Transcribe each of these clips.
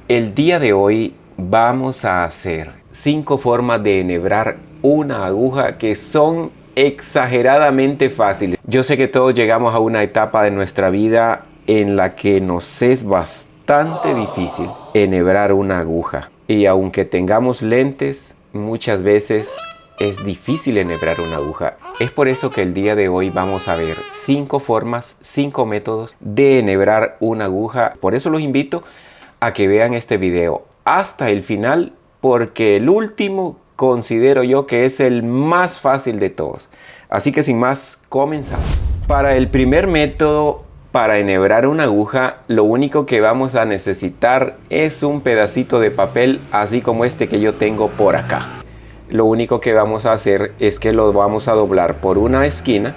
El día de hoy vamos a hacer 5 formas de enhebrar una aguja que son exageradamente fáciles. Yo sé que todos llegamos a una etapa de nuestra vida en la que nos es bastante difícil enhebrar una aguja. Y aunque tengamos lentes, muchas veces es difícil enhebrar una aguja. Es por eso que el día de hoy vamos a ver 5 formas, 5 métodos de enhebrar una aguja. Por eso los invito a que vean este video hasta el final, porque el último considero yo que es el más fácil de todos. Así que sin más, comenzamos. Para el primer método, para enhebrar una aguja, lo único que vamos a necesitar es un pedacito de papel, así como este que yo tengo por acá. Lo único que vamos a hacer es que lo vamos a doblar por una esquina,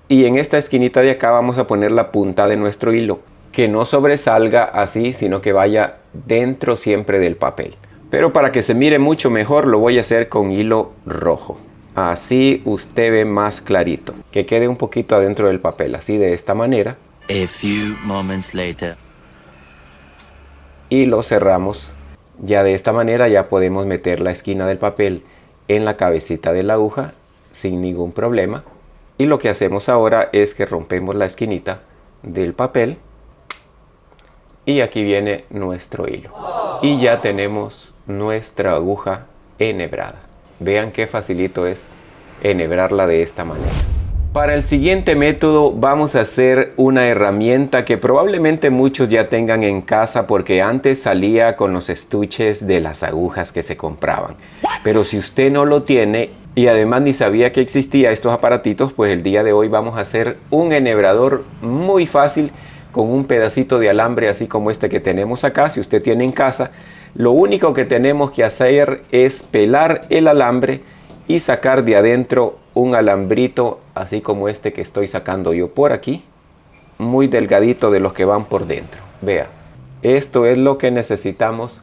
y en esta esquinita de acá vamos a poner la punta de nuestro hilo, que no sobresalga así, sino que vaya dentro siempre del papel. Pero para que se mire mucho mejor, lo voy a hacer con hilo rojo. Así usted ve más clarito, que quede un poquito adentro del papel, así de esta manera. A few moments later. Y lo cerramos. Ya de esta manera ya podemos meter la esquina del papel en la cabecita de la aguja sin ningún problema. Y lo que hacemos ahora es que rompemos la esquinita del papel. Y aquí viene nuestro hilo. Y ya tenemos nuestra aguja enhebrada. Vean qué facilito es enhebrarla de esta manera. Para el siguiente método vamos a hacer una herramienta que probablemente muchos ya tengan en casa, porque antes salía con los estuches de las agujas que se compraban. Pero si usted no lo tiene y además ni sabía que existía estos aparatitos, pues el día de hoy vamos a hacer un enhebrador muy fácil con un pedacito de alambre así como este que tenemos acá. Si usted tiene en casa, lo único que tenemos que hacer es pelar el alambre y sacar de adentro un alambrito así como este que estoy sacando yo por aquí, muy delgadito, de los que van por dentro. Vea, esto es lo que necesitamos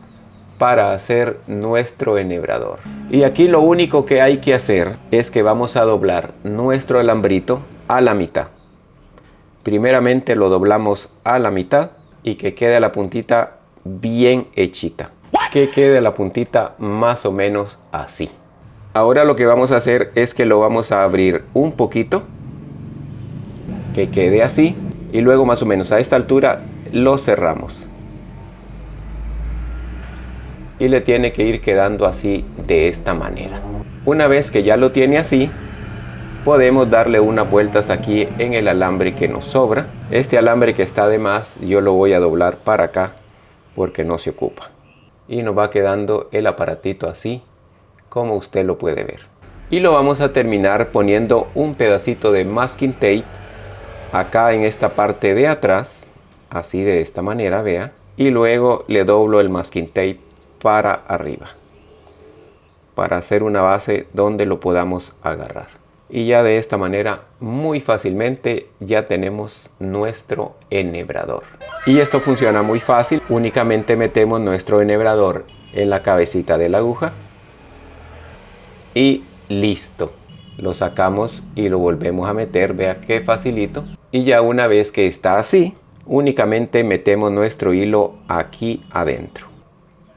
para hacer nuestro enhebrador. Y aquí lo único que hay que hacer es que vamos a doblar nuestro alambrito a la mitad. Primeramente lo doblamos a la mitad y que quede la puntita bien hechita. Que quede la puntita más o menos así. Ahora lo que vamos a hacer es que lo vamos a abrir un poquito, que quede así, y luego más o menos a esta altura lo cerramos. Y le tiene que ir quedando así de esta manera. Una vez que ya lo tiene así, podemos darle unas vueltas aquí en el alambre que nos sobra. Este alambre que está de más, yo lo voy a doblar para acá porque no se ocupa. Y nos va quedando el aparatito así, como usted lo puede ver. Y lo vamos a terminar poniendo un pedacito de masking tape acá en esta parte de atrás, así de esta manera, vea. Y luego le doblo el masking tape para arriba, para hacer una base donde lo podamos agarrar. Y ya de esta manera, muy fácilmente, ya tenemos nuestro enhebrador. Y esto funciona muy fácil. Únicamente metemos nuestro enhebrador en la cabecita de la aguja. Y listo. Lo sacamos y lo volvemos a meter. Vea qué facilito. Y ya una vez que está así, únicamente metemos nuestro hilo aquí adentro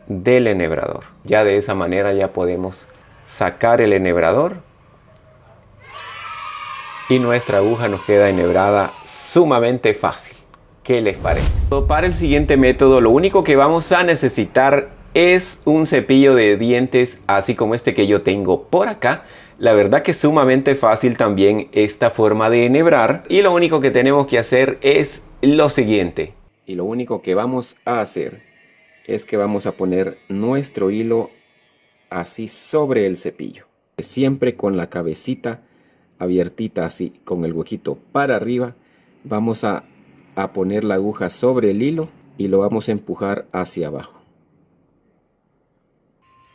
del enhebrador. Ya de esa manera ya podemos sacar el enhebrador. Y nuestra aguja nos queda enhebrada sumamente fácil. ¿Qué les parece? Para el siguiente método, lo único que vamos a necesitar es un cepillo de dientes, así como este que yo tengo por acá. La verdad que es sumamente fácil también esta forma de enhebrar. Y lo único que tenemos que hacer es lo siguiente. Y lo único que vamos a hacer es que vamos a poner nuestro hilo así sobre el cepillo. Siempre con la cabecita abiertita así, con el huequito para arriba. Vamos a poner la aguja sobre el hilo y lo vamos a empujar hacia abajo.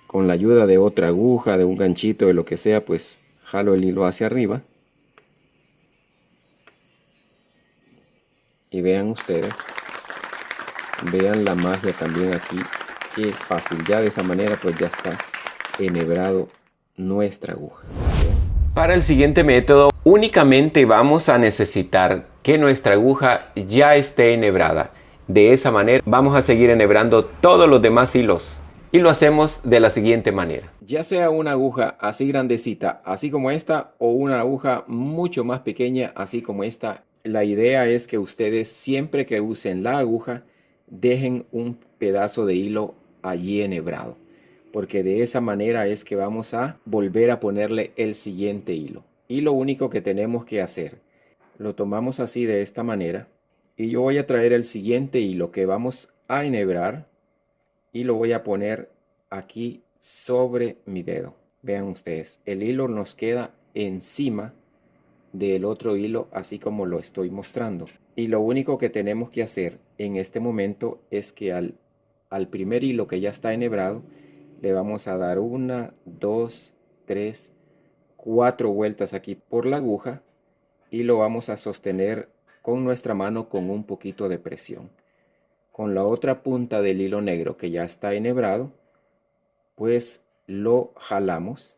Con la ayuda de otra aguja, de un ganchito, de lo que sea, pues jalo el hilo hacia arriba. Y vean ustedes, vean la magia también aquí, qué fácil. Ya de esa manera pues ya está enhebrado nuestra aguja. Para el siguiente método, únicamente vamos a necesitar que nuestra aguja ya esté enhebrada. De esa manera vamos a seguir enhebrando todos los demás hilos. Y lo hacemos de la siguiente manera. Ya sea una aguja así grandecita, así como esta, o una aguja mucho más pequeña, así como esta. La idea es que ustedes siempre que usen la aguja, dejen un pedazo de hilo allí enhebrado. Porque de esa manera es que vamos a volver a ponerle el siguiente hilo. Y lo único que tenemos que hacer, lo tomamos así de esta manera. Y yo voy a traer el siguiente hilo que vamos a enhebrar. Y lo voy a poner aquí sobre mi dedo. Vean ustedes, el hilo nos queda encima del otro hilo, así como lo estoy mostrando. Y lo único que tenemos que hacer en este momento es que al primer hilo que ya está enhebrado, le vamos a dar 1, 2, 3, 4 vueltas aquí por la aguja y lo vamos a sostener con nuestra mano con un poquito de presión. Con la otra punta del hilo negro que ya está enhebrado, pues lo jalamos,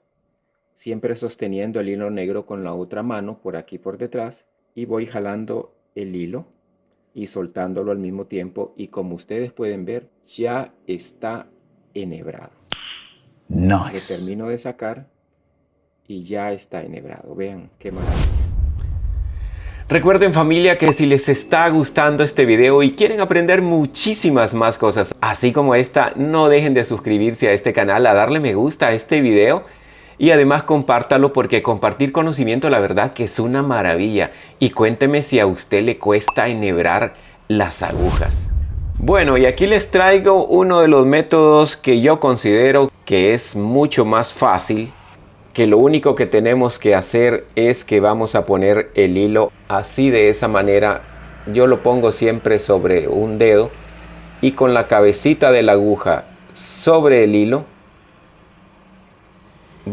siempre sosteniendo el hilo negro con la otra mano por aquí por detrás, y voy jalando el hilo y soltándolo al mismo tiempo, y como ustedes pueden ver, ya está enhebrado. Nice. Lo termino de sacar y ya está enhebrado. Vean qué maravilla. Recuerden, familia, que si les está gustando este video y quieren aprender muchísimas más cosas así como esta, no dejen de suscribirse a este canal, a darle me gusta a este video y además compártalo, porque compartir conocimiento la verdad que es una maravilla. Y cuénteme si a usted le cuesta enhebrar las agujas. Bueno, y aquí les traigo uno de los métodos que yo considero que es mucho más fácil, que lo único que tenemos que hacer es que vamos a poner el hilo así de esa manera. Yo lo pongo siempre sobre un dedo y con la cabecita de la aguja sobre el hilo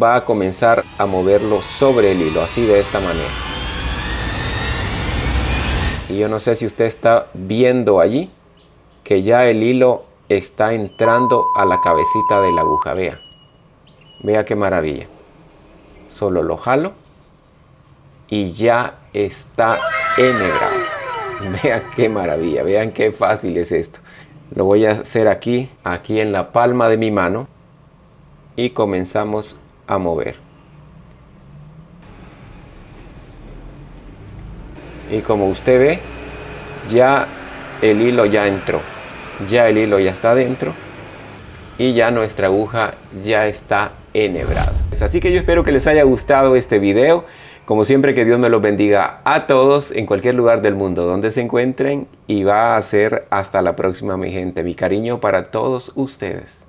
va a comenzar a moverlo sobre el hilo, así de esta manera. Y yo no sé si usted está viendo allí que ya el hilo está entrando a la cabecita de la aguja. Vea qué maravilla. Solo lo jalo y ya está enhebrado. Vean qué maravilla, vean qué fácil es esto. Lo voy a hacer aquí en la palma de mi mano y comenzamos a mover. Y como usted ve, ya el hilo ya entró, ya el hilo ya está dentro y ya nuestra aguja ya está enhebrada. Así que yo espero que les haya gustado este video. Como siempre, que Dios me los bendiga a todos en cualquier lugar del mundo donde se encuentren, y va a ser hasta la próxima, mi gente. Mi cariño para todos ustedes.